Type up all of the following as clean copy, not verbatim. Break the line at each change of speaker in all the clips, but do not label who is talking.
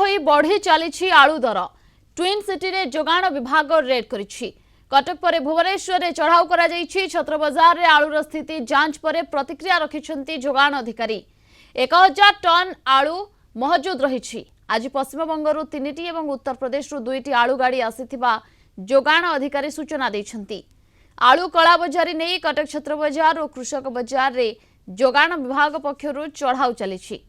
होई बढ़ी चली आलू दर ट्विन सिटी रे जोगाण विभाग रेड करिछि। कटक पर भुवनेश्वर में चढ़ाऊ करा जाइछि। छत्र बाजार रे आलूर स्थिति जांच पर प्रतिक्रिया रखिछन्ति जोगाण अधिकारी। 1000 टन आलू महजूद रहिछि। आज पश्चिमबंगरू 3टी एवं उत्तर प्रदेश 2टी आलू गाड़ी आसिथिबा जोगाण अधिकारी सूचना दैछन्ति। आलू कला बजारी नहीं कटक छत्र बाजार और कृषक बाजार रे जोगाण विभाग पक्षरु चढ़ाऊ चलिछि।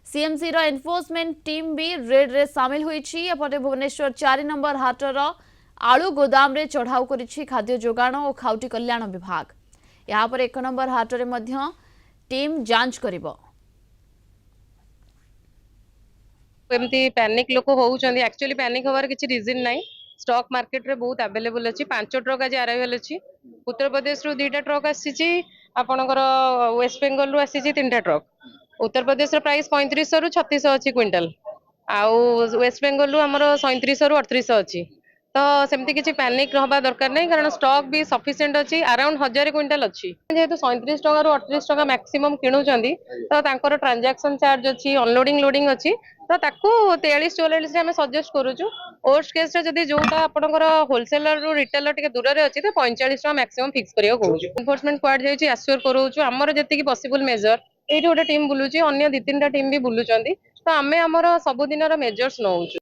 सीएमसी रो एनफोर्समेंट टीम भी रेड रे शामिल होईछि। एपटे भुवनेश्वर 4 नंबर हाटर आलू गोदाम रे चढ़ाऊ करिछि खाद्य जोगाण और खाउटी कल्याण विभाग। यहाँ पर 1 नंबर हाटर मध्य टीम जांच करिबो।
एमती पैनिक लोक होउचंदी एक्चुअली पैनिक होवार किछि रीजन नाही। स्टॉक मार्केट रे बहुत अवेलेबल अछि। 5 ट्रक आज अराइवल अछि। उत्तर प्रदेश रो 2टा ट्रक आसीछि। आपणकर वेस्ट बेंगल रो आसीछि 3टा ट्रक। उत्तर प्रदेश रो प्राइस 3500 रु 3600 अछि क्विंटल। आउ वेस्ट बेंगल रो हमर 3700 रु 3800 अछि। तो सेमती किछि पैनिक रहबा दरकार नै कारण स्टॉक भी सफिशिएंट अछि। अराउंड 1000 क्विंटल अछि। जेहेतु 37 टका रु 38 टका मैक्सिमम किणुचंदी तो तांकर ट्रांजैक्शन चार्ज अछि, अनलोडिंग लोडिंग अछि। तो ताकू 43 44 रे हम सजेस्ट करूछु। वर्स्ट केस रे जदी जोटा आपनकर होलसेलर रु रिटेलर टिके दूर रे अछि तो 45 टका मैक्सिमम फिक्स करियो कहूछु। एनफोर्समेंट क्वाड जायछि एश्योर करूछु हमर जति कि पॉसिबल मेजर एठी गोटे टीम बुलुची अन्य 2-3टा टीम भी बुलुचंदी। तो आमे हमर सब दिनर मेजर्स नउछु।